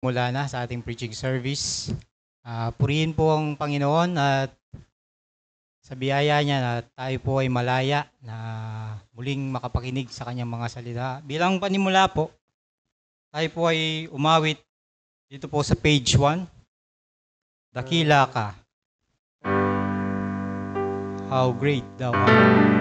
Mula na sa ating preaching service. Purihin po ang Panginoon at sa biyaya niya na tayo po ay malaya na muling makapakinig sa kanyang mga salita. Bilang panimula po, tayo po ay umawit dito po sa page 1. Dakila ka. How great thou art.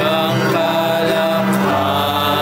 Ang kalakhan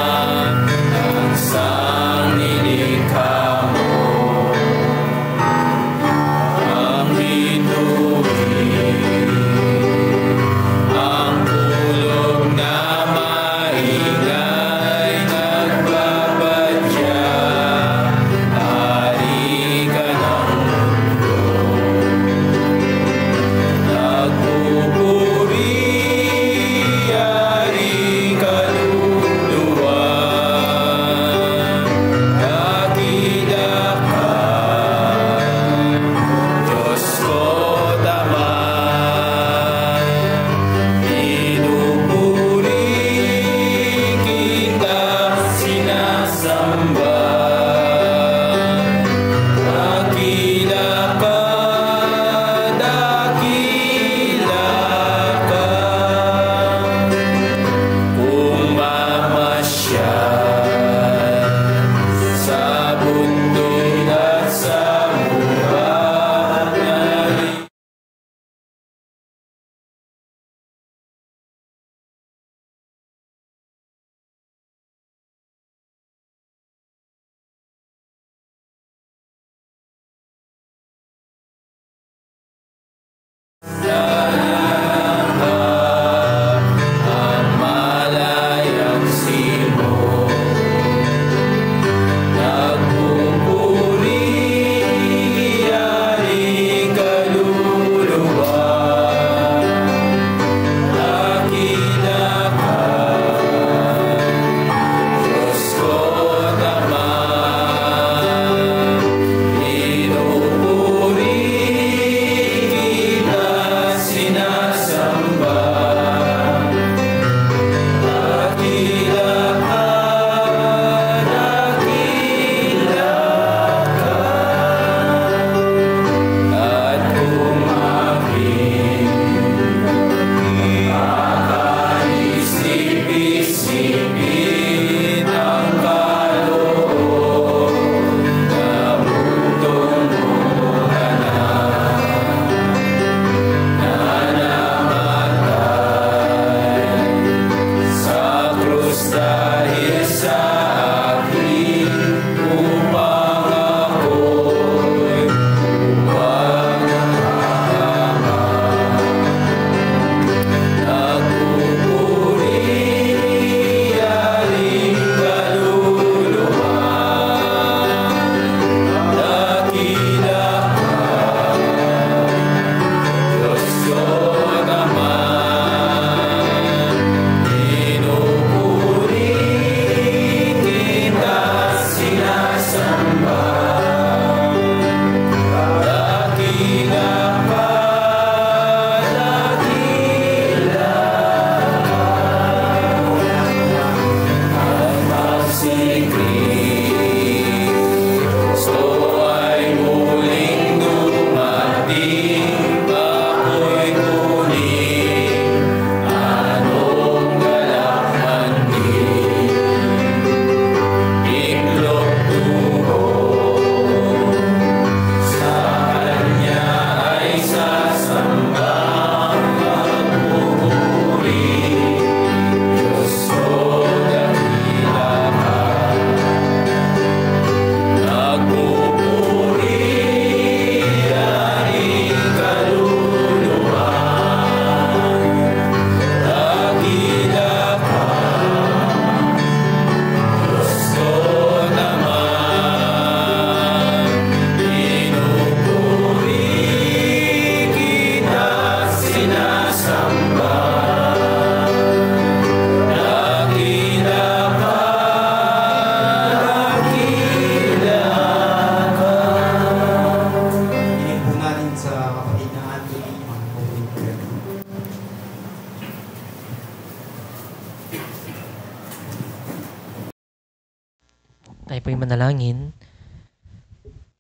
po'y manalangin.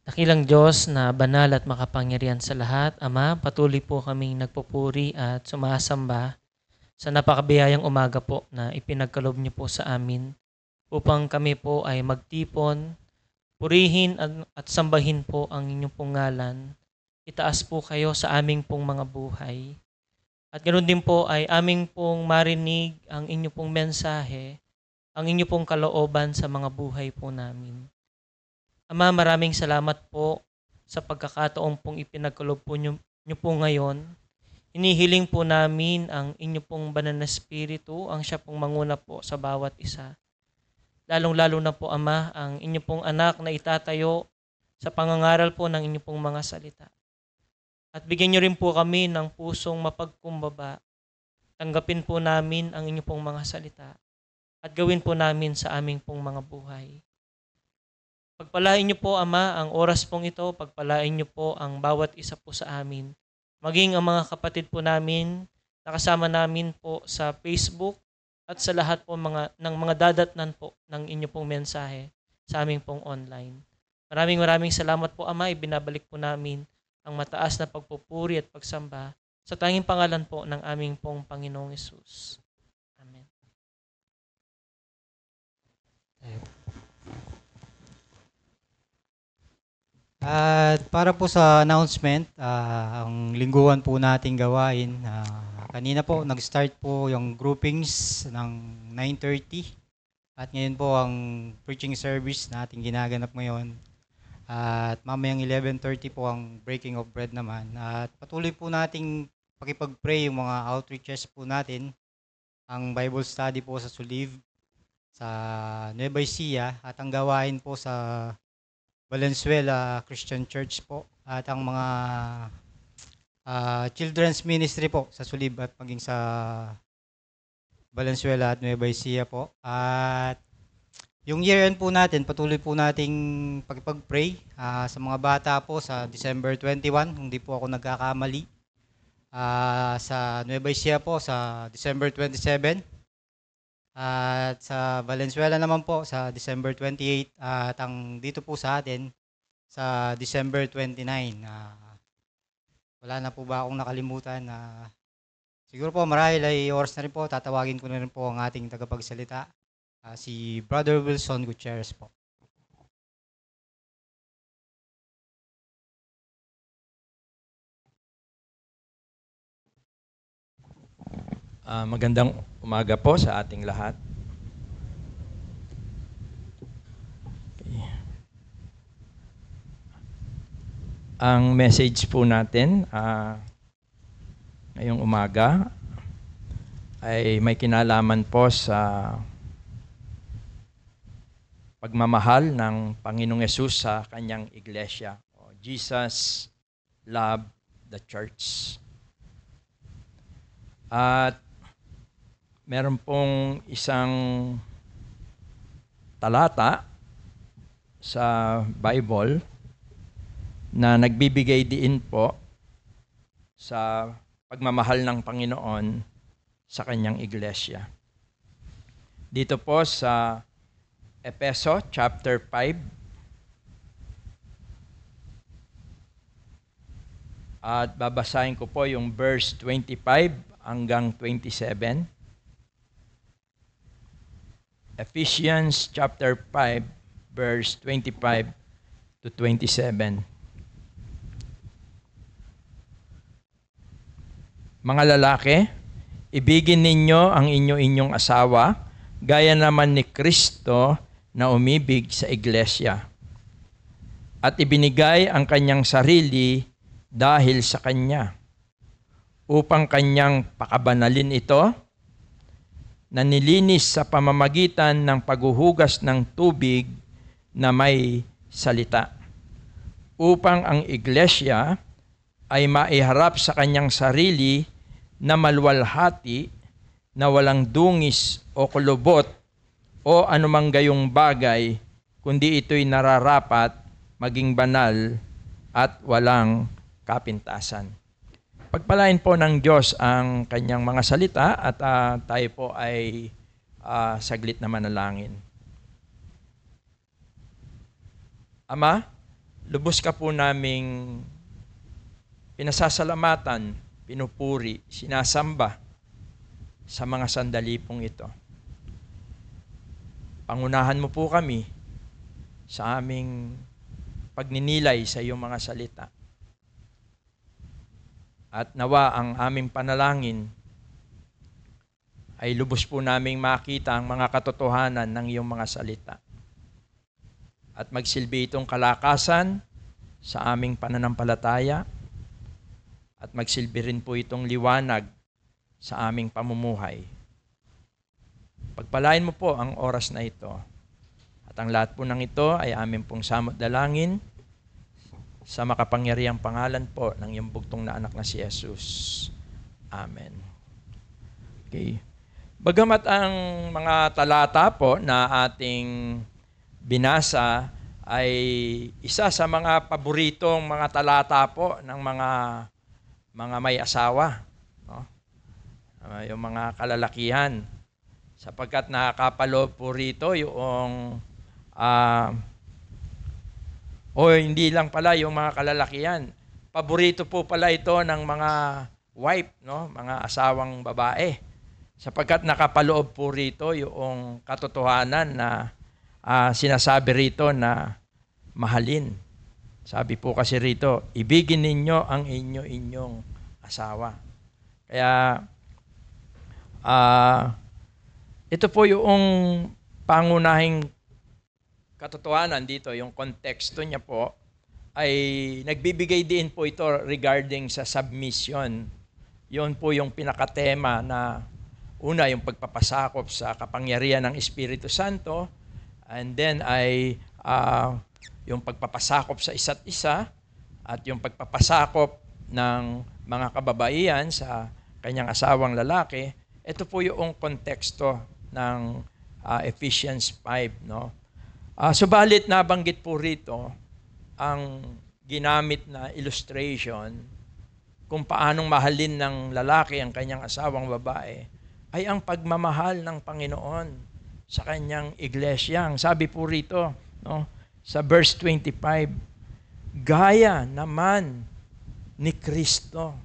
Dakilang Diyos na banal at makapangyarihan sa lahat, Ama, patuloy po kaming nagpupuri at sumasamba sa napakabiyayang umaga po na ipinagkaloob niyo po sa amin upang kami po ay magtipon, purihin at sambahin po ang inyong pong ngalan. Itaas po kayo sa aming pong mga buhay. At ganoon din po ay aming pong marinig ang inyong pong mensahe, ang inyong pong kalooban sa mga buhay po namin. Ama, maraming salamat po sa pagkakataong pong ipinagkaloob po niyo po ngayon. Hinihiling po namin ang inyong pong banal na Espiritu, ang siya pong manguna po sa bawat isa. Lalong-lalo na po, Ama, ang inyong pong anak na itatayo sa pangangaral po ng inyong pong mga salita. At bigyan niyo rin po kami ng pusong mapagkumbaba. Tanggapin po namin ang inyong pong mga salita at gawin po namin sa aming pong mga buhay. Pagpalain niyo po, Ama, ang oras pong ito. Pagpalain niyo po ang bawat isa po sa amin. Maging ang mga kapatid po namin, nakasama namin po sa Facebook at sa lahat po ng mga dadatnan po ng inyong pong mensahe sa aming pong online. Maraming salamat po, Ama. Ibinabalik po namin ang mataas na pagpupuri at pagsamba sa tanging pangalan po ng aming pong Panginoong Hesus. Amen. At para po sa announcement, ang lingguhan po nating gawain, kanina po nag-start po yung groupings ng 9:30 at ngayon po ang preaching service nating ginaganap ngayon. At mamayang 11:30 po ang breaking of bread naman. At patuloy po nating pakipag-pray yung mga outreaches po natin. Ang Bible study po sa Suliv, sa Nueva Ecija, at ang gawain po sa Valenzuela Christian Church po. At ang mga children's ministry po sa Suliv at maging sa Valenzuela at Nueva Ecija po. At yung year-end po natin, patuloy po nating pag-pray sa mga bata po sa December 21, kung di po ako nagkakamali. Sa Nueva Ecija po sa December 27. At sa Valenzuela naman po sa December 28. At ang dito po sa atin sa December 29. Wala na po ba akong nakalimutan? Siguro po marahil ay oras na rin po. Tatawagin ko na rin po ang ating tagapagsalita. Si Brother Wilson Gutierrez po. Magandang umaga po sa ating lahat. Okay. Ang message po natin ngayong umaga ay may kinalaman po sa pagmamahal ng Panginoong Hesus sa kanyang iglesia. Jesus loved the church. At meron pong isang talata sa Bible na nagbibigay diin po sa pagmamahal ng Panginoon sa kanyang iglesia. Dito po sa Efeso chapter 5 at babasahin ko po yung verse 25 hanggang 27. Ephesians chapter 5 verse 25 to 27. Mga lalaki, ibigin ninyo ang inyong asawa gaya naman ni Kristo na umibig sa iglesia at ibinigay ang kanyang sarili dahil sa kanya upang kanyang pakabanalin ito na nilinis sa pamamagitan ng paghuhugas ng tubig na may salita upang ang iglesia ay maiharap sa kanyang sarili na maluwalhati na walang dungis o kulubot o anumang gayong bagay, kundi ito'y nararapat maging banal at walang kapintasan. Pagpalain po ng Diyos ang kanyang mga salita at tayo po ay saglit na manalangin. Ama, lubos ka po naming pinasasalamatan, pinupuri, sinasamba sa mga sandali pong ito. Pangunahan mo po kami sa aming pagninilay sa iyong mga salita. At nawa ang aming panalangin ay lubos po naming makita ang mga katotohanan ng iyong mga salita. At magsilbi itong kalakasan sa aming pananampalataya at magsilbi rin po itong liwanag sa aming pamumuhay. Pagpalain mo po ang oras na ito. At ang lahat po ng ito ay aming pong samot dalangin sa makapangyarihang pangalan po ng iyong bugtong na anak na si Jesus. Amen. Okay. Bagamat ang mga talata po na ating binasa ay isa sa mga paboritong mga talata po ng mga may asawa, no? Yung mga kalalakihan, sapagkat nakakapaloob po rito yung hindi lang pala yung mga kalalakihan, paborito po pala ito ng mga wife, no? Mga asawang babae, sapagkat nakapaloob po rito yung katotohanan na sinasabi rito na mahalin. Sabi po kasi rito, ibigin ninyo ang inyong asawa. Kaya ito po yung pangunahing katotohanan dito, yung konteksto niya po, ay nagbibigay din po ito regarding sa submission. Yun po yung pinakatema na una, yung pagpapasakop sa kapangyarihan ng Espiritu Santo, and then ay yung pagpapasakop sa isa't isa at yung pagpapasakop ng mga kababaihan sa kanyang asawang lalaki. Ito po yung konteksto ng Ephesians 5, no? Subalit nabanggit po rito ang ginamit na illustration kung paanong mahalin ng lalaki ang kanyang asawang babae ay ang pagmamahal ng Panginoon sa kanyang iglesia. Ang sabi po rito, no, sa verse 25, gaya naman ni Kristo.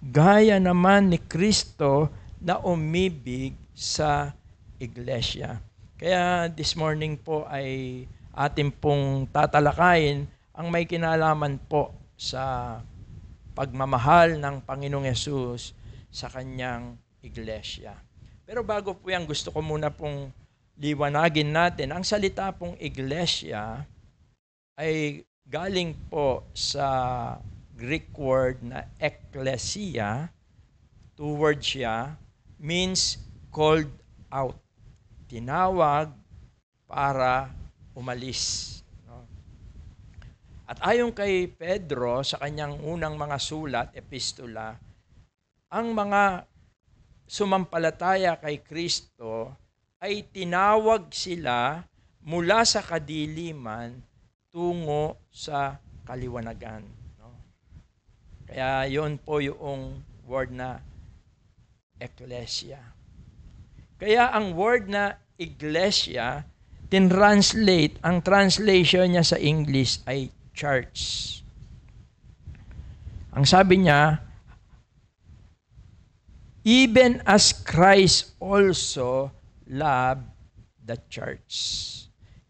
Gaya naman ni Kristo na umibig sa iglesia. Kaya this morning po ay atin pong tatalakayin ang may kinalaman po sa pagmamahal ng Panginoong Yesus sa kanyang iglesia. Pero bago po yan, gusto ko muna pong liwanagin natin. Ang salita pong iglesia ay galing po sa Greek word na ekklesia. Two words siya, means called out. Tinawag para umalis. At ayon kay Pedro sa kanyang unang mga sulat, epistola, ang mga sumampalataya kay Kristo ay tinawag sila mula sa kadiliman tungo sa kaliwanagan. No? Kaya yon po yung word na ekklesia. Kaya ang word na iglesia, tinranslate, ang translation niya sa English ay church. Ang sabi niya, even as Christ also loved the church.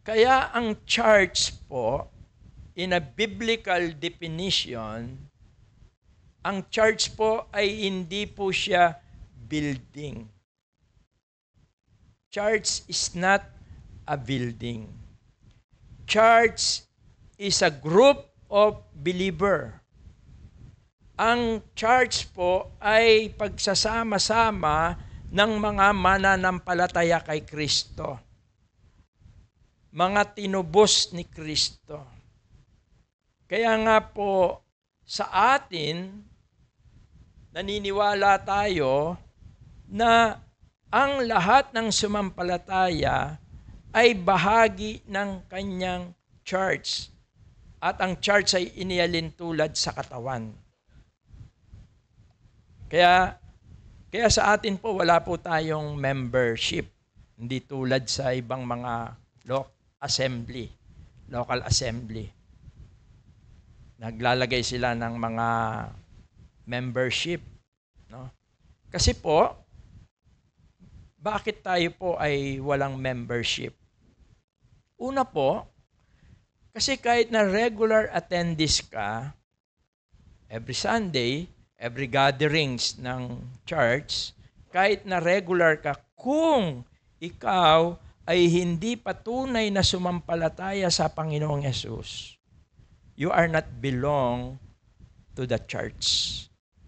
Kaya ang church po, in a biblical definition, ang church po ay hindi po siya building. Church is not a building. Church is a group of believer. Ang church po ay pagsasama-sama ng mga mananampalataya kay Kristo. Mga tinubos ni Kristo. Kaya nga po sa atin, naniniwala tayo na ang lahat ng sumampalataya ay bahagi ng kanyang church. At ang church ay inialin tulad sa katawan. Kaya sa atin po, wala po tayong membership. Hindi tulad sa ibang mga local assembly. Naglalagay sila ng mga membership. No? Kasi po, bakit tayo po ay walang membership? Una po, kasi kahit na regular attendees ka, every Sunday, every gatherings ng church, kahit na regular ka, kung ikaw ay hindi patunay na sumampalataya sa Panginoong Yesus, you are not belong to the church.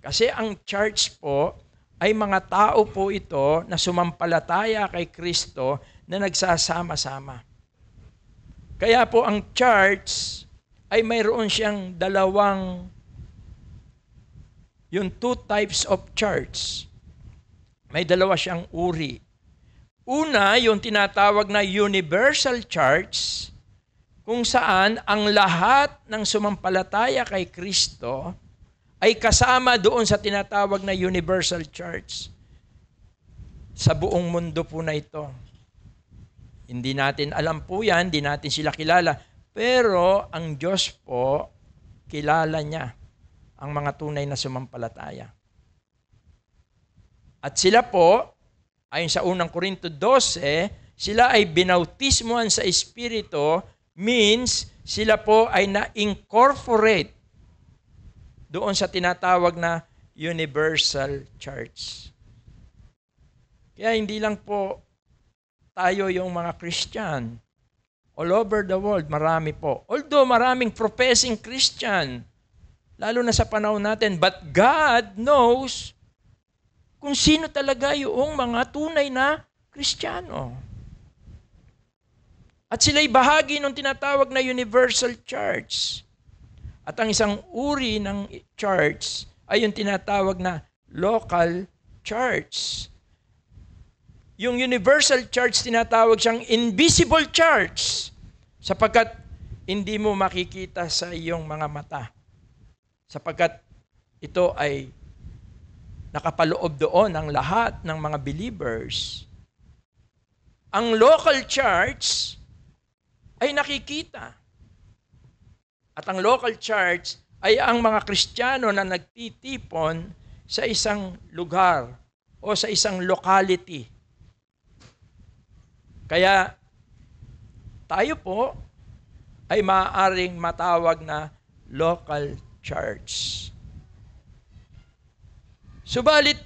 Kasi ang church po ay mga tao po ito na sumampalataya kay Kristo na nagsasama-sama. Kaya po ang church ay mayroon siyang yung two types of church. May dalawa siyang uri. Una, yung tinatawag na universal church, kung saan ang lahat ng sumampalataya kay Kristo ay kasama doon sa tinatawag na universal church. Sa buong mundo po na ito. Hindi natin alam po yan, hindi natin sila kilala. Pero ang Diyos po, kilala niya ang mga tunay na sumampalataya. At sila po, ayon sa 1 Corinto 12, sila ay binautismuhan sa Espiritu, means sila po ay na-incorporate doon sa tinatawag na universal church. Kaya hindi lang po tayo yung mga Christian. All over the world, marami po. Although maraming professing Christian, lalo na sa panahon natin, but God knows kung sino talaga yung mga tunay na Kristiyano. At sila'y bahagi ng tinatawag na universal church. At ang isang uri ng church ay yung tinatawag na local church. Yung universal church, tinatawag siyang invisible church sapagkat hindi mo makikita sa iyong mga mata. Sapagkat ito ay nakapaloob doon ang lahat ng mga believers. Ang local church ay nakikita. At ang local church ay ang mga Kristiyano na nagtitipon sa isang lugar o sa isang locality. Kaya tayo po ay maaaring matawag na local church. Subalit,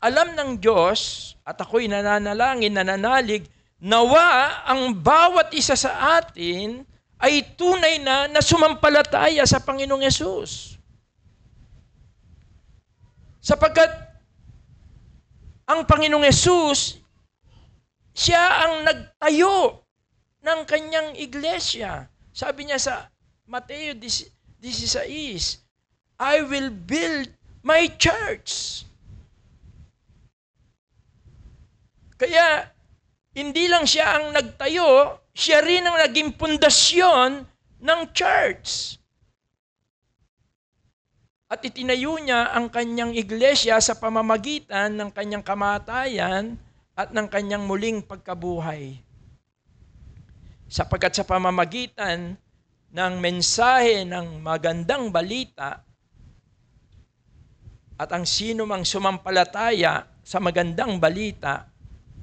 alam ng Diyos, at ako'y nananalig, nawa ang bawat isa sa atin ay tunay na sumampalataya sa Panginoong Yesus. Sapagkat ang Panginoong Yesus, siya ang nagtayo ng kanyang iglesia. Sabi niya sa Mateo 16, I will build my church. Kaya, hindi lang siya ang nagtayo, siya rin ang naging pundasyon ng church. At itinayo niya ang kanyang iglesia sa pamamagitan ng kanyang kamatayan at ng kanyang muling pagkabuhay. Sapagkat sa pamamagitan ng mensahe ng magandang balita at ang sino mang sumampalataya sa magandang balita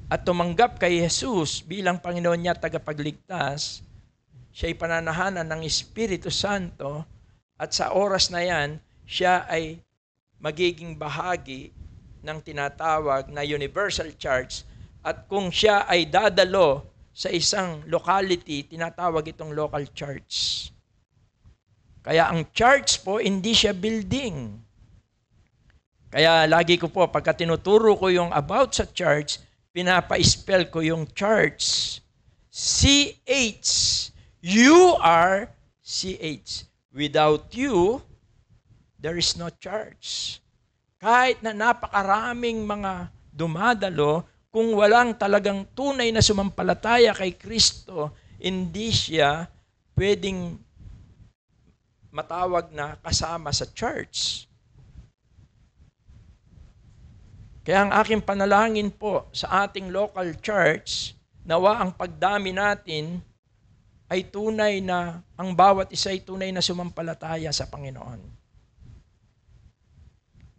at tumanggap kay Jesus bilang Panginoon niya at tagapagligtas, siya'y pananahanan ng Espiritu Santo at sa oras na yan, siya ay magiging bahagi ng tinatawag na universal church at kung siya ay dadalo sa isang locality, tinatawag itong local church. Kaya ang church po, hindi siya building. Kaya lagi ko po, pagka tinuturo ko yung about sa church, pinapa-spell ko yung church. C-H. You are C-H. Without you, there is no church. Kahit na napakaraming mga dumadalo, kung walang talagang tunay na sumampalataya kay Kristo, hindi siya pwedeng matawag na kasama sa church. Kaya ang aking panalangin po sa ating local church, nawa ang pagdami natin ay tunay na, ang bawat isa ay tunay na sumampalataya sa Panginoon.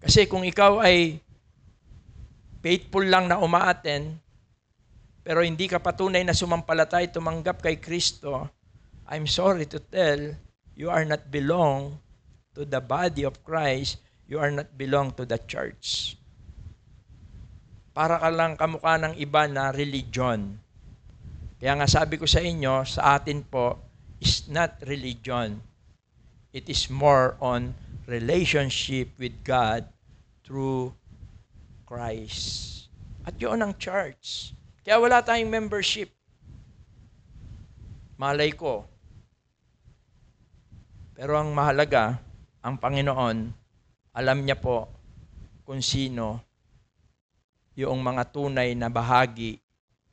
Kasi kung ikaw ay faithful lang na umaaten, pero hindi ka patunay na sumampalataya, tumanggap kay Kristo, I'm sorry to tell, you are not belong to the body of Christ, you are not belong to the church. Para ka lang kamukha ng iba na religion. Kaya nga sabi ko sa inyo, sa atin po, is not religion. It is more on relationship with God through Christ. At yun ang church. Kaya wala tayong membership. Malay ko. Pero ang mahalaga, ang Panginoon, alam niya po kung sino yung mga tunay na bahagi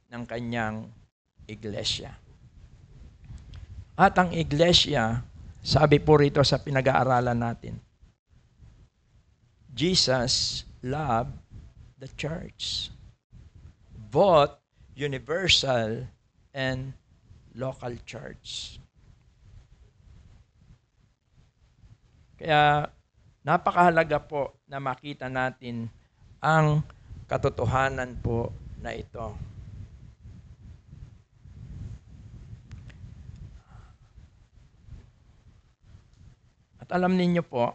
ng kanyang iglesia. At ang iglesia, sabi po rito sa pinag-aaralan natin, Jesus loved the church, both universal and local church. Kaya napakahalaga po na makita natin ang katotohanan po na ito. At alam ninyo po,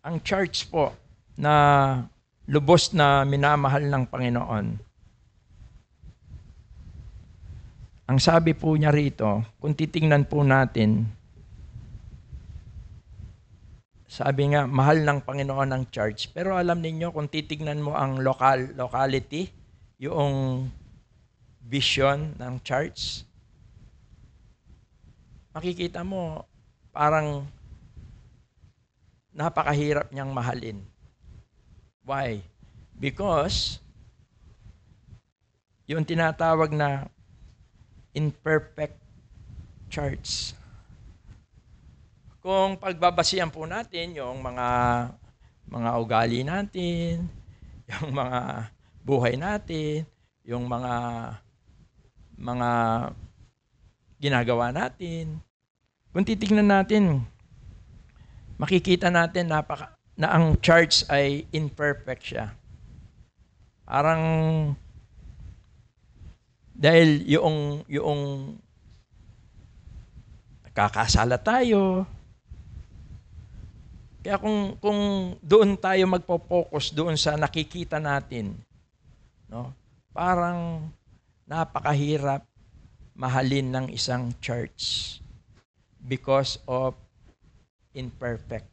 ang church po na lubos na minamahal ng Panginoon, ang sabi po niya rito, kung titingnan po natin, sabi nga, mahal ng Panginoon ang church. Pero alam ninyo, kung titignan mo ang locality, yung vision ng church, makikita mo, parang napakahirap niyang mahalin. Why? Because, yung tinatawag na imperfect church. Kung pagbabasihan po natin yung mga ugali natin, yung mga buhay natin, yung mga ginagawa natin, kung titignan natin, makikita natin na ang church ay imperfect siya. Parang dahil yung kakasala tayo. Kaya kung doon tayo magpo-focus doon sa nakikita natin, no? Parang napakahirap mahalin ng isang church because of imperfect.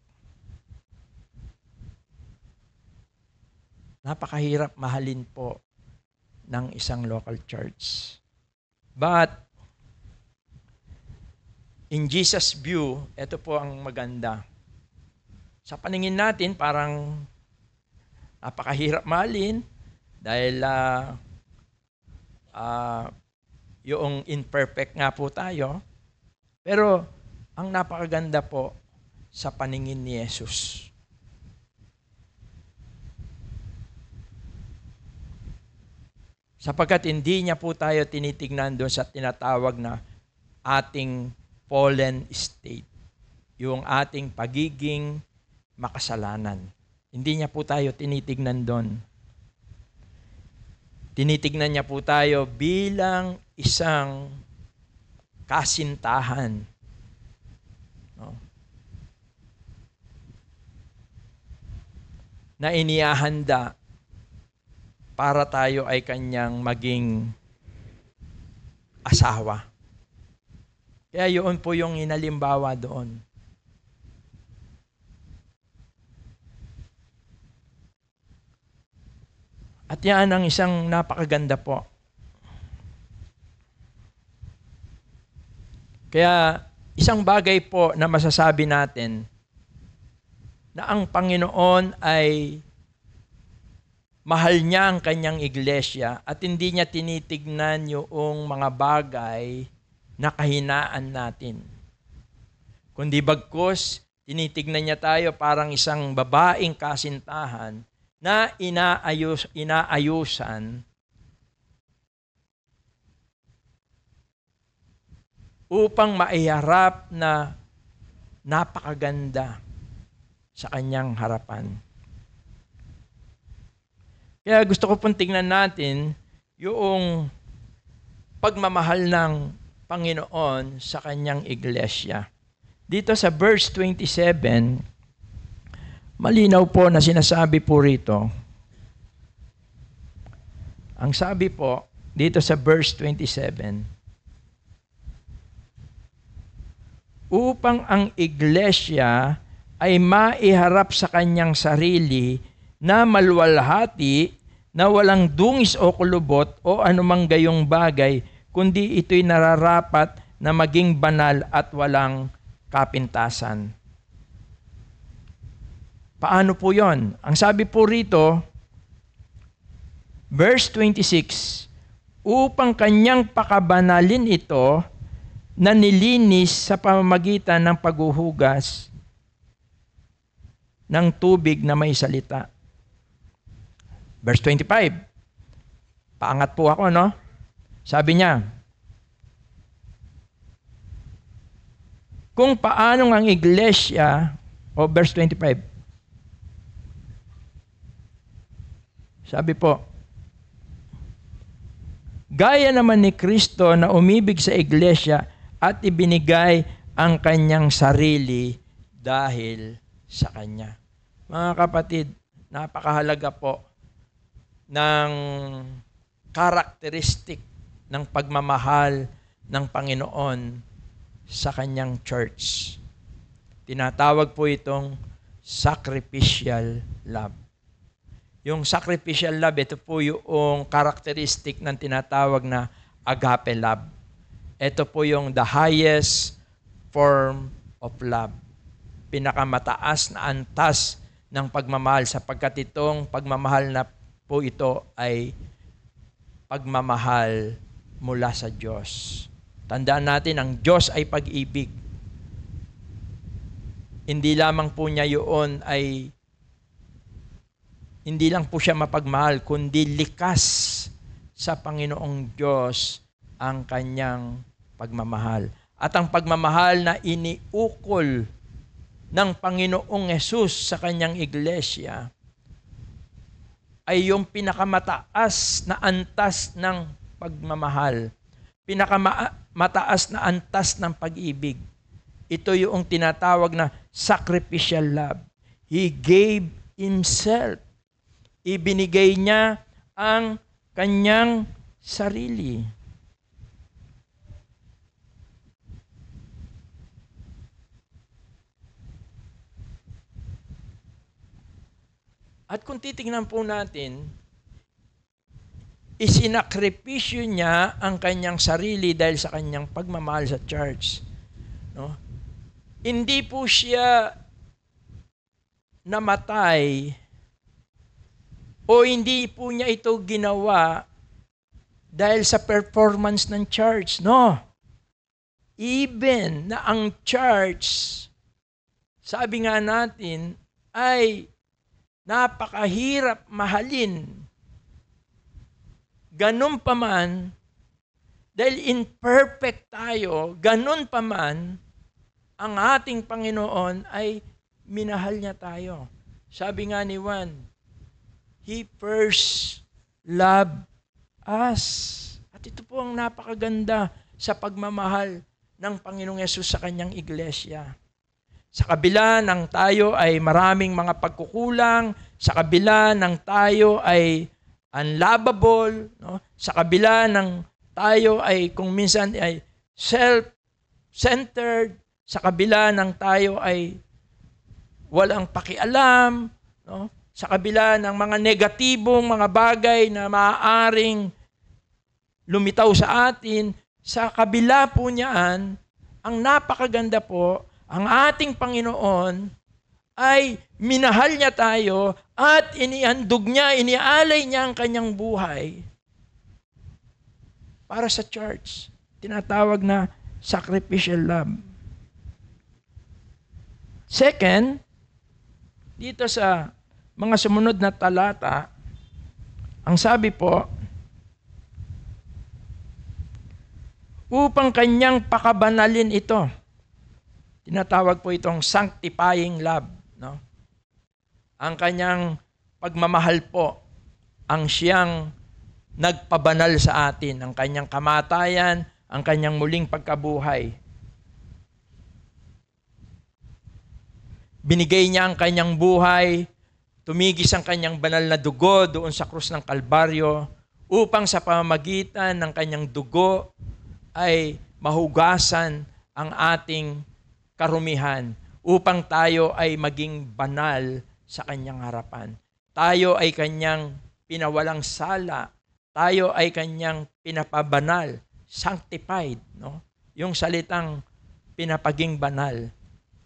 Napakahirap mahalin po ng isang local church. But in Jesus' view, ito po ang maganda. Sa paningin natin, parang napakahirap mahalin dahil yung imperfect nga po tayo. Pero ang napakaganda po sa paningin ni Jesus. Sapagkat hindi niya po tayo tinitignan doon sa tinatawag na ating fallen state. Yung ating pagiging makasalanan. Hindi niya po tayo tinitignan doon. Tinitignan niya po tayo bilang isang kasintahan. No? Na inihahanda para tayo ay kanyang maging asawa. Kaya yun po yung inalimbawa doon. At yan ang isang napakaganda po. Kaya isang bagay po na masasabi natin na ang Panginoon ay mahal niya ang kanyang iglesia at hindi niya tinitignan yung mga bagay na kahinaan natin. Kundi bagkus, Tinitignan niya tayo parang isang babaeng kasintahan na inaayusan upang maiharap na napakaganda sa kanyang harapan. Kaya gusto ko pong tingnan natin yung pagmamahal ng Panginoon sa kanyang iglesia. Dito sa verse 27, malinaw po na sinasabi po rito. Ang sabi po dito sa verse 27, upang ang iglesia ay maiharap sa kanyang sarili na maluwalhati, na walang dungis o kulubot o anumang gayong bagay, kundi ito'y nararapat na maging banal at walang kapintasan. Paano po yon? Ang sabi po rito, verse 26, upang kanyang pakabanalin ito na nilinis sa pamamagitan ng paghuhugas ng tubig na may salita. Verse 25, paangat po ako, no? Sabi niya, kung paanong ang iglesia, verse 25, sabi po, gaya naman ni Kristo na umibig sa iglesia at ibinigay ang kanyang sarili dahil sa kanya. Mga kapatid, napakahalaga po ng karakteristik ng pagmamahal ng Panginoon sa kanyang church. Tinatawag po itong sacrificial love. Yung sacrificial love, ito po yung karakteristik ng tinatawag na agape love. Ito po yung the highest form of love. Pinakamataas na antas ng pagmamahal, sapagkat itong pagmamahal na po ito ay pagmamahal mula sa Diyos. Tandaan natin, ang Diyos ay pag-ibig. Hindi lamang po niya yun ay hindi lang po siya mapagmahal, kundi likas sa Panginoong Diyos ang kanyang pagmamahal. At ang pagmamahal na iniukol ng Panginoong Hesus sa kanyang iglesia ay yung pinakamataas na antas ng pagmamahal. Pinakamataas na antas ng pag-ibig. Ito yung tinatawag na sacrificial love. He gave Himself. Ibinigay niya ang kanyang sarili. At kung titingnan po natin, isinakripisyo niya ang kanyang sarili dahil sa kanyang pagmamahal sa church. No? Hindi po siya namatay o hindi po niya ito ginawa dahil sa performance ng church. No. Even na ang church, sabi nga natin, ay napakahirap mahalin. Ganun pa man, dahil imperfect tayo, ganun pa man, ang ating Panginoon ay minahal niya tayo. Sabi nga ni Juan, He first loved us. At ito po ang napakaganda sa pagmamahal ng Panginoong Yesus sa kanyang iglesia. Sa kabila ng tayo ay maraming mga pagkukulang, sa kabila ng tayo ay unlovable, no? Sa kabila ng tayo ay kung minsan ay self-centered, sa kabila ng tayo ay walang pakialam, no? Sa kabila ng mga negatibong mga bagay na maaaring lumitaw sa atin, sa kabila po niyan, ang napakaganda po, ang ating Panginoon ay minahal niya tayo at inihandog niya, inialay niya ang kanyang buhay para sa church. Tinatawag na sacrificial love. Second, dito sa mga sumunod na talata, ang sabi po, upang kanyang pakabanalin ito. Tinatawag po itong sanctifying love. No? Ang kanyang pagmamahal po, ang siyang nagpabanal sa atin, ang kanyang kamatayan, ang kanyang muling pagkabuhay. Binigay niya ang kanyang buhay, tumigis ang kanyang banal na dugo doon sa krus ng Kalbaryo upang sa pamamagitan ng kanyang dugo ay mahugasan ang ating karumihan upang tayo ay maging banal sa kanyang harapan. Tayo ay kanyang pinawalang sala. Tayo ay kanyang pinapabanal, sanctified. No? Yung salitang pinapaging banal.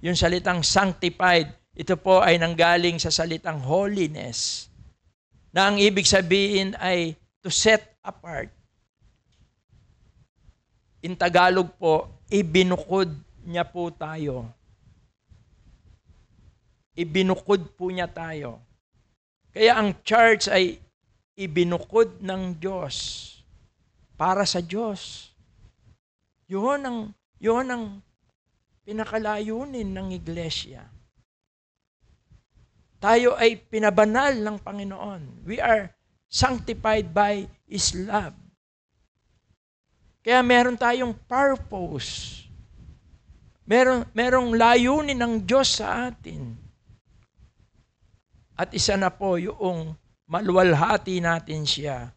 Yung salitang sanctified, ito po ay nanggaling sa salitang holiness. Na ang ibig sabihin ay to set apart. In Tagalog po, ibinukod niya po tayo. Ibinukod po niya tayo. Kaya ang church ay ibinukod ng Diyos para sa Diyos. Yun ang pinakalayunin ng iglesia. Tayo ay pinabanal ng Panginoon. We are sanctified by His love. Kaya meron tayong purpose. Merong layunin ng Diyos sa atin. At isa na po yung maluwalhati natin siya.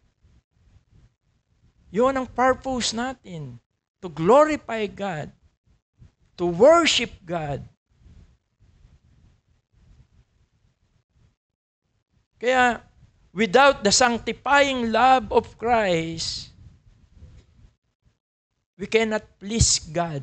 Yun ang purpose natin. To glorify God. To worship God. Kaya, without the sanctifying love of Christ, we cannot please God.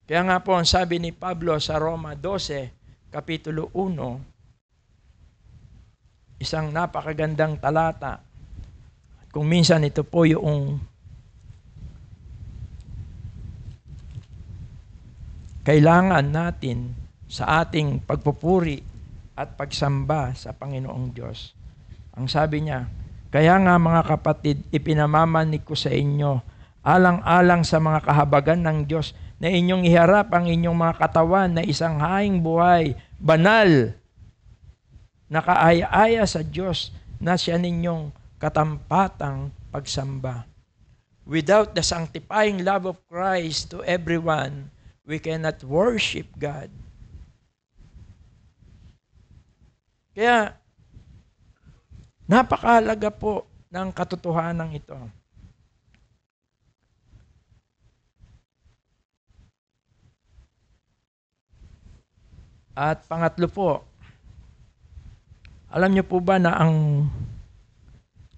Kaya nga po, ang sabi ni Pablo sa Roma 12, Kapitulo 1, isang napakagandang talata. Kung minsan ito po yung kailangan natin sa ating pagpupuri at pagsamba sa Panginoong Diyos. Ang sabi niya, kaya nga mga kapatid, ipinamamanig ko sa inyo, alang-alang sa mga kahabagan ng Diyos, na inyong iharap ang inyong mga katawan na isang haing buhay, banal, nakaaya-aya sa Diyos, na siya ninyong katampatang pagsamba. Without the sanctifying love of Christ to everyone, we cannot worship God. Kaya, napakahalaga po ng katotohanan ito. At pangatlo po, alam niyo po ba na ang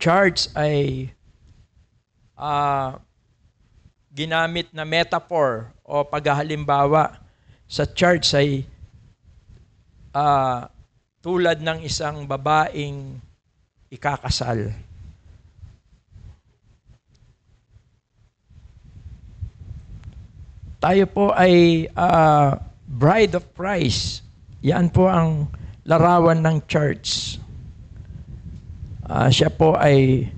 church ay ginamit na metaphor o paghahalimbawa sa church ay tulad ng isang babaeng ikakasal. Tayo po ay bride of Christ. Yan po ang larawan ng church. Siya po ay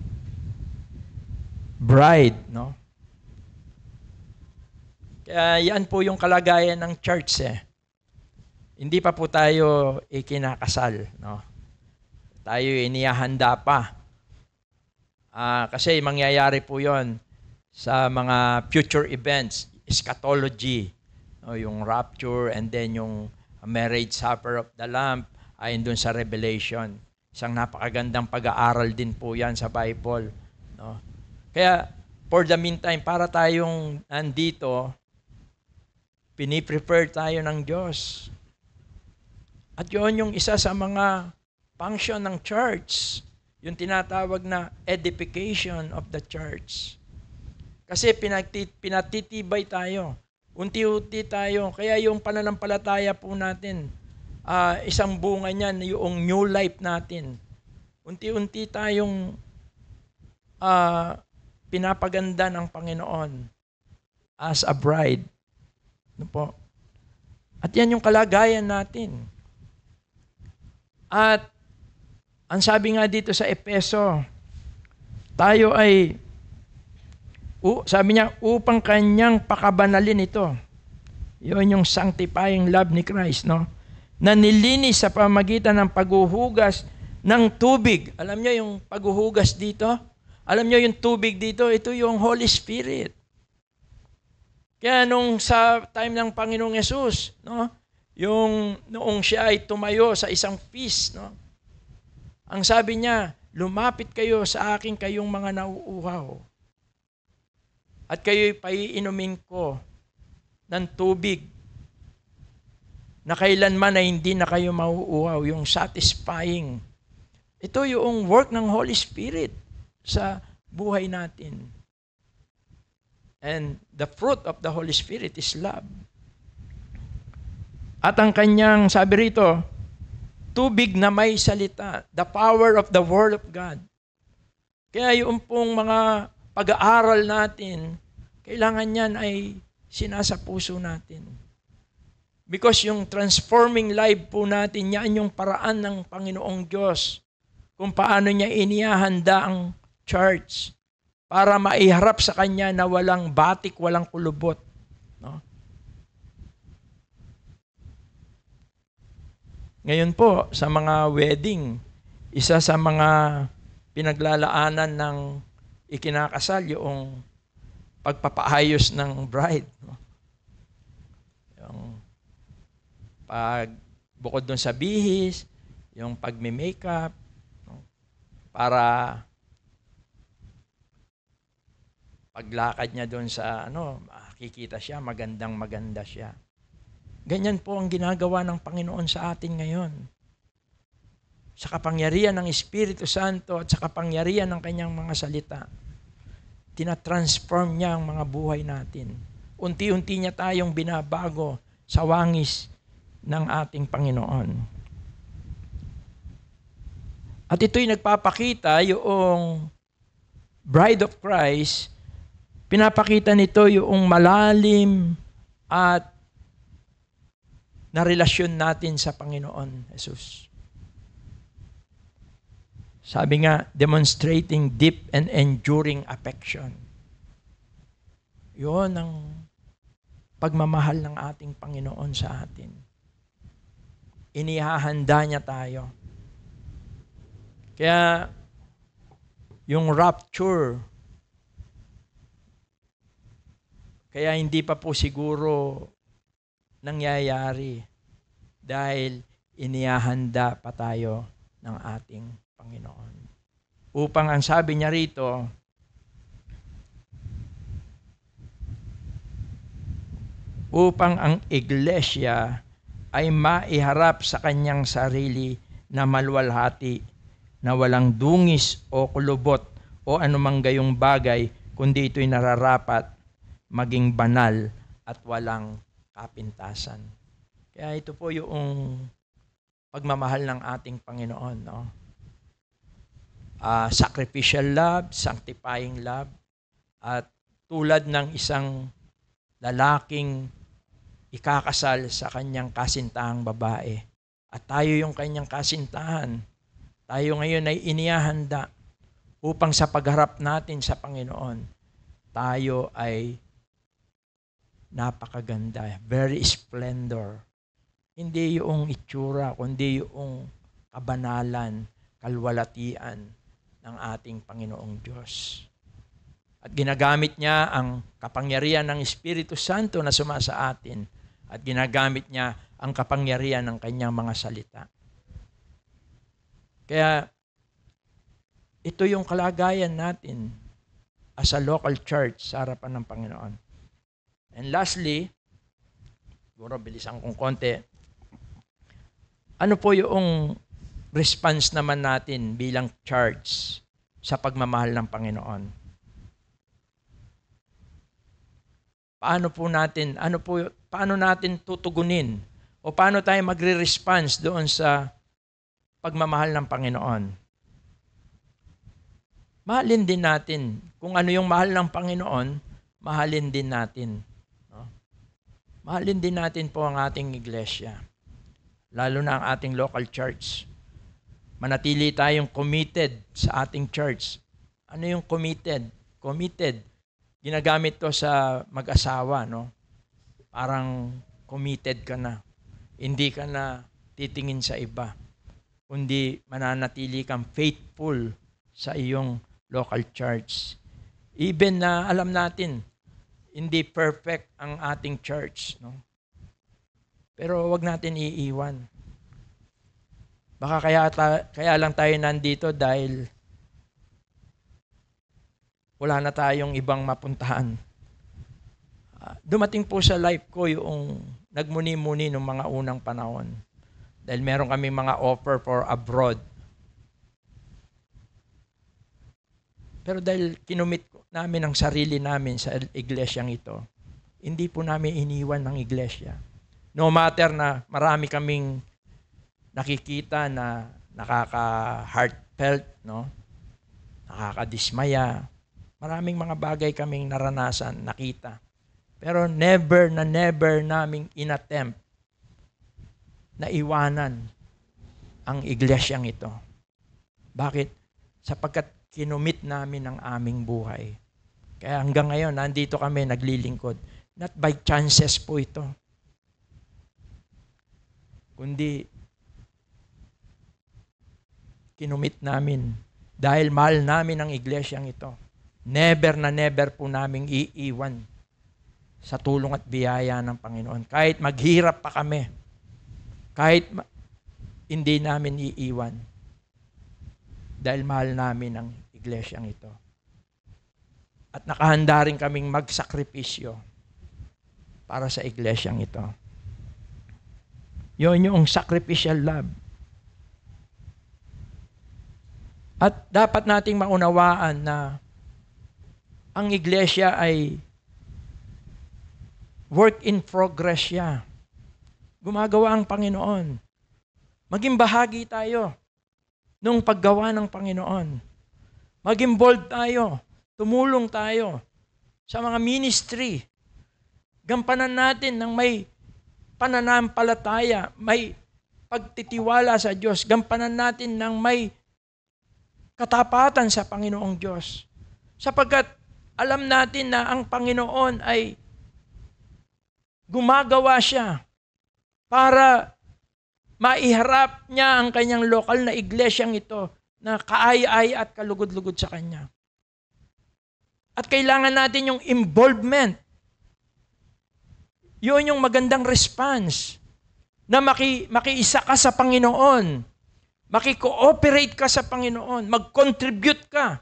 bride, no? Kaya yan po yung kalagayan ng church eh. Hindi pa po tayo ikinakasal, no? Tayo inihahanda pa. Kasi mangyayari po yon sa mga future events, eschatology, no? Yung rapture and then yung marriage supper of the Lamb ay doon sa Revelation. Isang napakagandang pag-aaral din po yan sa Bible, no? Kaya for the meantime, para tayong nandito, piniprepare tayo ng Diyos. At yun yung isa sa mga function ng church, yung tinatawag na edification of the church. Kasi pinatitibay tayo. Unti-unti tayo. Kaya yung pananampalataya po natin, isang bunga niyan, yung new life natin. Unti-unti tayong pinapaganda ng Panginoon as a bride. Ano po? At yan yung kalagayan natin. At ang sabi nga dito sa Efeso, tayo ay, sabi niya, upang kanyang pakabanalin ito. Yun yung sanctifying love ni Christ, no? Na nilinis sa pamagitan ng paghuhugas ng tubig. Alam niyo yung paghuhugas dito? Alam niyo yung tubig dito? Ito yung Holy Spirit. Kaya nung sa time ng Panginoong Yesus, no? Yung noong siya ay tumayo sa isang feast, no? Ang sabi niya, lumapit kayo sa akin kayong mga nauuhaw. At kayo'y paiinumin ko ng tubig na kailanman ay hindi na kayo mauuhaw, yung satisfying. Ito yung work ng Holy Spirit sa buhay natin. And the fruit of the Holy Spirit is love. At ang kanyang, sabi rito, tubig na may salita, the power of the Word of God. Kaya yung pong mga pag-aaral natin, kailangan yan ay sinasa puso natin. Because yung transforming life po natin, yan yung paraan ng Panginoong Diyos kung paano niya inihahanda ang church para maiharap sa Kanya na walang batik, walang kulubot. No? Ngayon po, sa mga wedding, isa sa mga pinaglalaanan ng ikinakasal, yung pagpapaayos ng bride. No? Yung bukod doon sa bihis, yung pagme-makeup, no? Para paglakad niya doon sa makikita siya, maganda siya. Ganyan po ang ginagawa ng Panginoon sa atin ngayon. Sa kapangyarihan ng Espiritu Santo at sa kapangyarihan ng kanyang mga salita, tinatransform niya ang mga buhay natin. Unti-unti niya tayong binabago sa wangis ng ating Panginoon. At ito'y nagpapakita yung Bride of Christ, pinapakita nito yung malalim at na relasyon natin sa Panginoon Jesus. Sabi nga, demonstrating deep and enduring affection. Yun ang pagmamahal ng ating Panginoon sa atin. Inihahanda niya tayo. Kaya, yung rapture, kaya hindi pa po siguro nangyayari dahil inihahanda pa tayo ng ating Panginoon. Upang ang sabi niya rito, upang ang iglesia ay maiharap sa kanyang sarili na maluwalhati, na walang dungis o kulubot o anumang gayong bagay, kundi ito'y nararapat maging banal at walang kapintasan. Kaya ito po yung pagmamahal ng ating Panginoon. No? Sacrificial love, sanctifying love, at tulad ng isang lalaking ikakasal sa kanyang kasintahang babae. At tayo yung kanyang kasintahan. Tayo ngayon ay inihahanda upang sa pagharap natin sa Panginoon, tayo ay napakaganda, very splendor. Hindi yung itsura, kundi yung kabanalan, kalwalatian ng ating Panginoong Diyos. At ginagamit niya ang kapangyarihan ng Espiritu Santo na sumasa atin at ginagamit niya ang kapangyarihan ng kanyang mga salita. Kaya ito yung kalagayan natin as a local church sa harapan ng Panginoon. And lastly, siguro bilisan kong konti, ano po yung response naman natin bilang church sa pagmamahal ng Panginoon? Paano natin tutugunin o paano tayo magre-response doon sa pagmamahal ng Panginoon? Mahalin din natin. Kung ano yung mahal ng Panginoon, mahalin din natin. No? mahalin din natin po ang ating iglesia, lalo na ang ating local church. Manatili tayong committed sa ating church. Ano yung committed? Committed. Ginagamit to sa mag-asawa, no? Parang committed ka na. Hindi ka na titingin sa iba, kundi mananatili kang faithful sa iyong local church. Even na alam natin, hindi perfect ang ating church, no? Pero wag natin iiwan. Baka kaya lang tayo nandito dahil wala na tayong ibang mapuntahan. Dumating po sa life ko yung nagmuni-muni ng mga unang panahon. Dahil meron kami mga offer for abroad. Pero dahil kinumit namin ang sarili namin sa iglesyang ito, hindi po namin iniwan ng iglesia. No matter na marami kaming nakikita na nakaka-heartfelt, no? Nakakadismaya. Maraming mga bagay kaming naranasan, nakita. Pero never naming inattempt na iwanan ang iglesyang ito. Bakit? Sapagkat kinumit namin ang aming buhay. Kaya hanggang ngayon, nandito kami naglilingkod. Not by chances po ito. Kundi kinumit namin dahil mahal namin ang iglesyang ito. Never po naming iiwan sa tulong at biyaya ng Panginoon. Kahit maghirap pa kami, kahit hindi namin iiwan dahil mahal namin ang iglesyang ito. At nakahanda rin kaming magsakripisyo para sa iglesyang ito. Yun yung sacrificial love. At dapat nating maunawaan na ang iglesia ay work in progress siya. Gumagawa ang Panginoon. Maging bahagi tayo nung paggawa ng Panginoon. Maging bold tayo. Tumulong tayo sa mga ministry. Gampanan natin ng may pananampalataya, may pagtitiwala sa Diyos. Gampanan natin ng may katapatan sa Panginoong Diyos. Sapagkat alam natin na ang Panginoon ay gumagawa siya para maiharap niya ang kanyang lokal na iglesyang ito na kaaya-aya at kalugod-lugod sa Kanya. At kailangan natin yung involvement. Yun yung magandang response na makiisa ka sa Panginoon. Maki-cooperate ka sa Panginoon, mag-contribute ka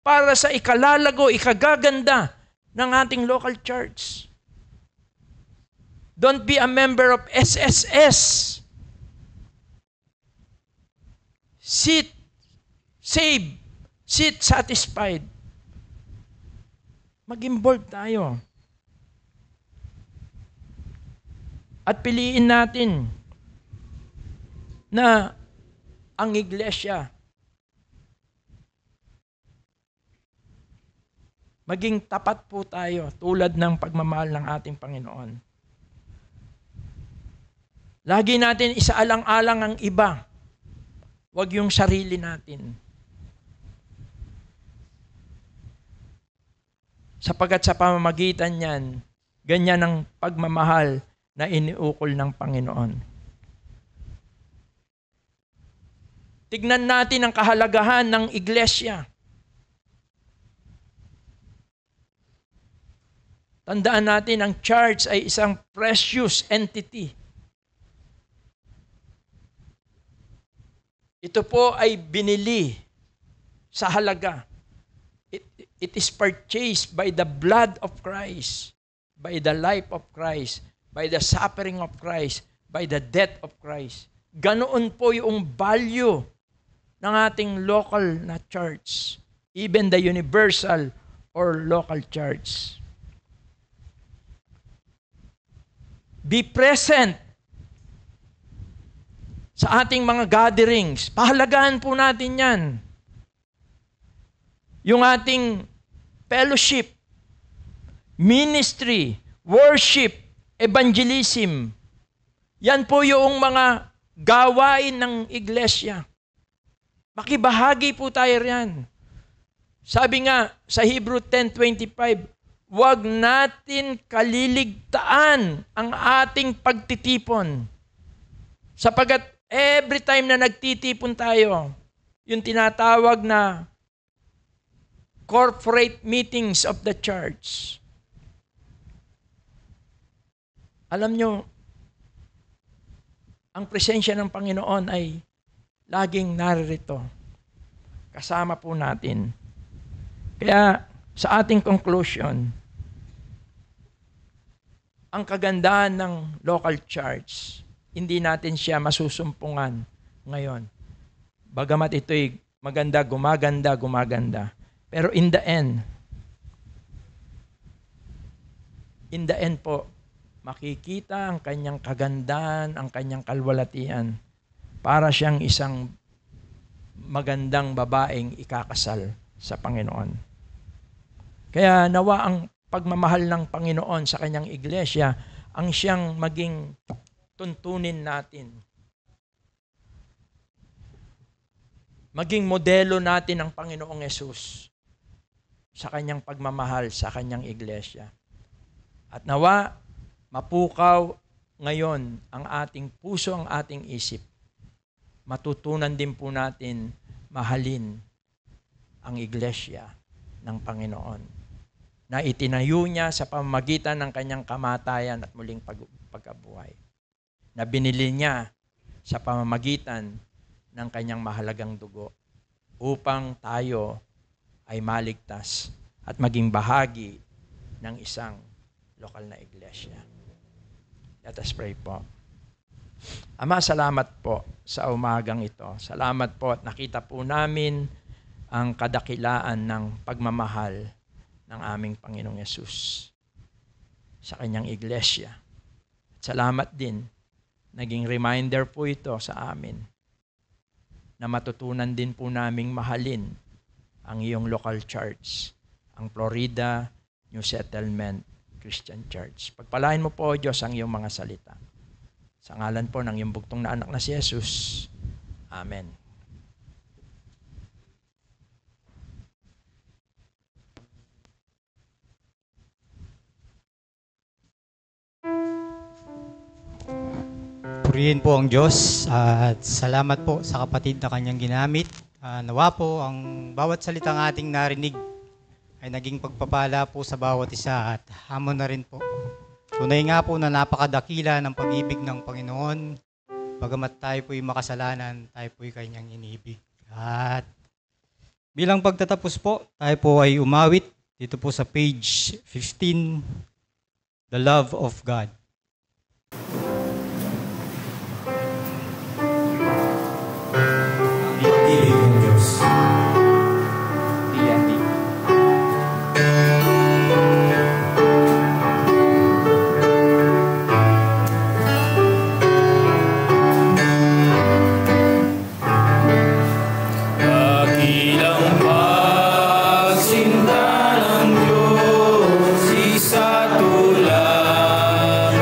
para sa ikalalago, ikagaganda ng ating local church. Don't be a member of SSS. Sit, save, sit satisfied. Mag-involve tayo. At piliin natin na ang iglesia maging tapat po tayo tulad ng pagmamahal ng ating Panginoon. Lagi natin isaalang-alang ang iba. Huwag yung sarili natin. Sapagkat sa pamamagitan niyan, ganyan ang pagmamahal na iniukol ng Panginoon. Tignan natin ang kahalagahan ng iglesia. Tandaan natin ang church ay isang precious entity. Ito po ay binili sa halaga. It is purchased by the blood of Christ, by the life of Christ, by the suffering of Christ, by the death of Christ. Ganoon po yung value ng ating local na church, even the universal or local church. Be present sa ating mga gatherings. Pahalagahan po natin yan. Yung ating fellowship, ministry, worship, evangelism. Yan po yung mga gawain ng iglesia. Makibahagi po tayo riyan. Sabi nga sa Hebrew 10:25, huwag natin kaliligtaan ang ating pagtitipon. Sapagat every time na nagtitipon tayo, yung tinatawag na corporate meetings of the church. Alam nyo, ang presensya ng Panginoon ay laging naririto. Kasama po natin. Kaya sa ating conclusion, ang kagandahan ng local church, hindi natin siya masusumpungan ngayon. Bagamat ito'y maganda, gumaganda. Pero in the end po, makikita ang kanyang kagandahan, ang kanyang kalwalatian para siyang isang magandang babaeng ikakasal sa Panginoon. Kaya nawa ang pagmamahal ng Panginoon sa kanyang iglesia ang siyang maging tuntunin natin. Maging modelo natin ang Panginoong Yesus sa kanyang pagmamahal sa kanyang iglesia. At nawa, mapukaw ngayon ang ating puso, ang ating isip. Matutunan din po natin mahalin ang iglesia ng Panginoon na itinayo niya sa pamamagitan ng kanyang kamatayan at muling pagkabuhay. Na binili niya sa pamamagitan ng kanyang mahalagang dugo upang tayo ay maligtas at maging bahagi ng isang lokal na iglesia. Let us pray po. Ama, salamat po sa umagang ito. Salamat po at nakita po namin ang kadakilaan ng pagmamahal ng aming Panginoong Yesus sa kanyang iglesia. Salamat din, naging reminder po ito sa amin na matutunan din po naming mahalin ang iyong local church, ang Florida New Settlement Christian Church. Pagpalain mo po, Diyos, ang iyong mga salita. Sa ngalan po ng iyong bugtong na anak na si Jesus. Amen. Purihin po ang Diyos at salamat po sa kapatid na kanyang ginamit. Nawa po ang bawat salitang ating narinig ay naging pagpapala po sa bawat isa at hamon na rin po. Tunay nga po na napakadakila ng pag-ibig ng Panginoon. Bagamat tayo po'y makasalanan, tayo po'y kanyang inibig. At bilang pagtatapos po, tayo po ay umawit dito po sa page 15, The Love of God. Ibig ng Diyos. Dakilang pagsinta ng Diyos, isa tulad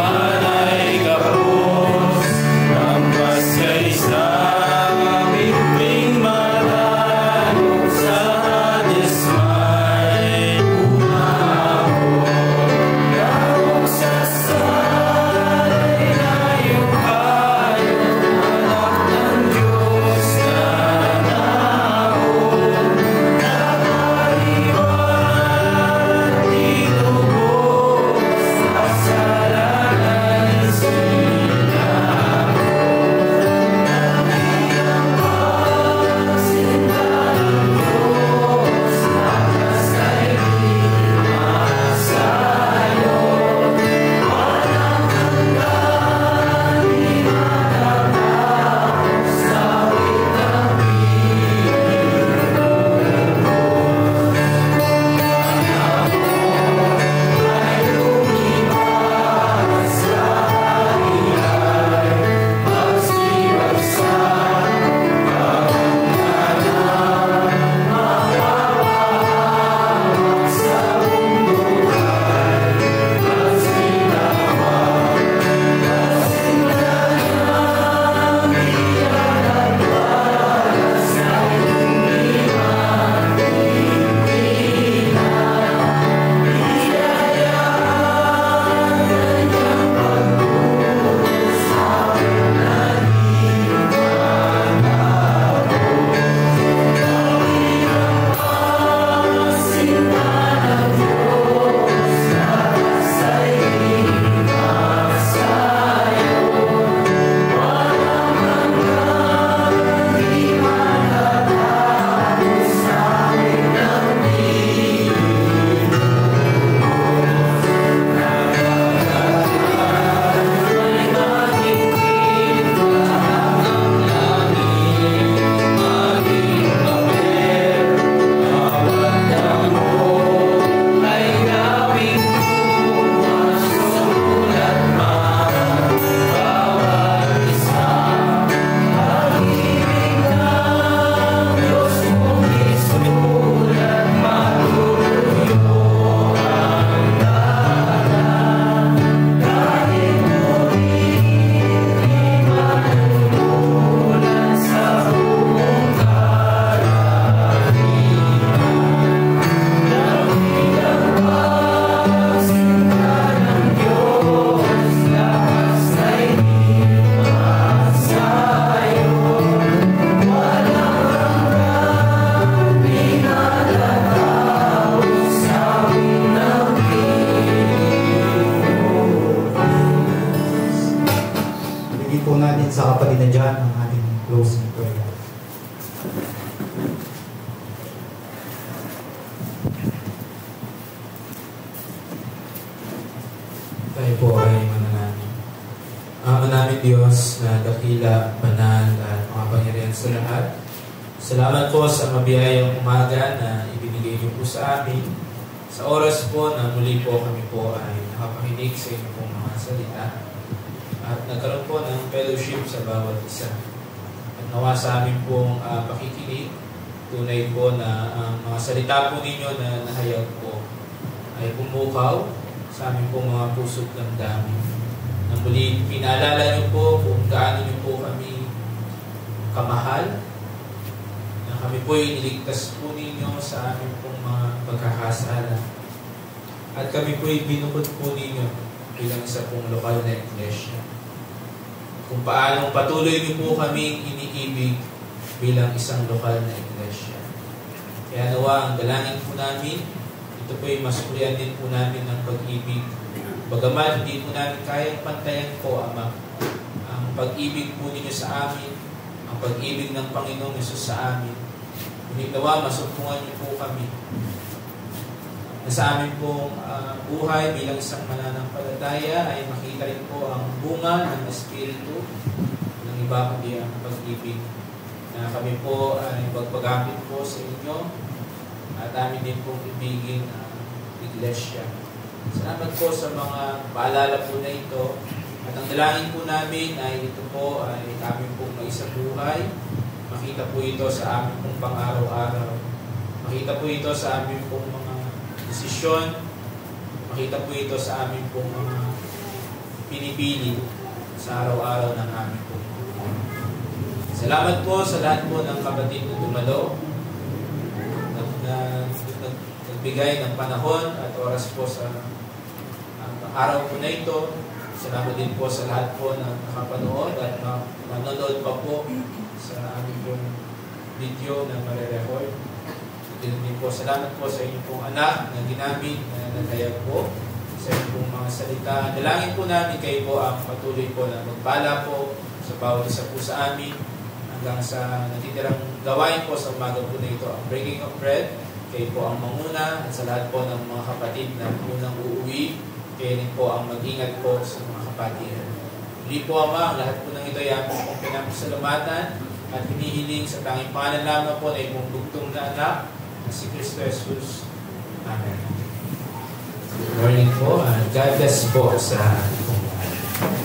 kapatid na dyan ang ating closing prayer. Tayo po ay manalangin. Ama namin Diyos na dakila, banal at makapangyarihan sa lahat. Salamat po sa mabiyayang umaga na ibinigay niyo po sa amin. Sa oras po na muli po kami po ay nakapakinig sa inyong pong mga salita at nagkaroon po ng fellowship sa bawat isa. At nawa sa amin pong pakikinig, tunay po na ang mga salita po ninyo na nahayag po ay pumukaw sa aming pong mga puso't damdamin. Na muli pinaalala niyo po kung gaano niyo po kami kamahal, na kami po ay niligtas po ninyo sa aming pong mga pagkakasala. At kami po ay binukod po ninyo bilang isa pong lokal na iglesia. Kung paanong patuloy niyo po kaming iniibig bilang isang lokal na iglesia. Kaya nawa ang dalangin po namin, ito po ay masulian din po namin ng pag-ibig. Bagamat hindi po namin kayang pantayan po, Ama, ang pag-ibig po ninyo sa amin, ang pag-ibig ng Panginoong Yesus sa amin. Ngunit nawa, masumpungan niyo po kami na sa amin pong buhay bilang isang mananampalataya ay makita rin po ang bunga ng Espiritu ng iba kundi ang pag-ibig na kami po ay magpagapit po sa inyo at amin din pong ibigin ang iglesia. Salamat po sa mga paalala po na ito. At ang dalangin po namin ay ito po ay kami pong maisabuhay. Makita po ito sa amin pong pang-araw-araw. Makita po ito sa amin pong mga desisyon. Makita po ito sa amin pong mga pinipili sa araw-araw ng amin pong buhay. Salamat po sa lahat po ng kapatid na dumalo. Nagbigay ng panahon at oras po sa araw po na ito. Salamat din po sa lahat po na nakapanood at manonood pa po sa aming pong video na marirecord. Din po salamat po sa inyong pong anak na ginamit na nagayag po sa inyong pong mga salita. Dalangin po namin kayo po ang patuloy po na magpala po sa bawat isa po sa amin hanggang sa natitirang gawain po sa umaga po na ito, ang breaking of bread. Kayo po ang manguna at sa lahat po ng mga kapatid na unang uuwi, kayo rin po ang mag-ingat po sa mga kapatid. Muli po, Ama, ang lahat po ng ito ay aming pong pinapasalamatan at hinihiling sa tanging pangalan lamang po na ipong bugtong na anak na si Kristo Jesus. Amen. Good morning po and God bless po sa ating pong lahat.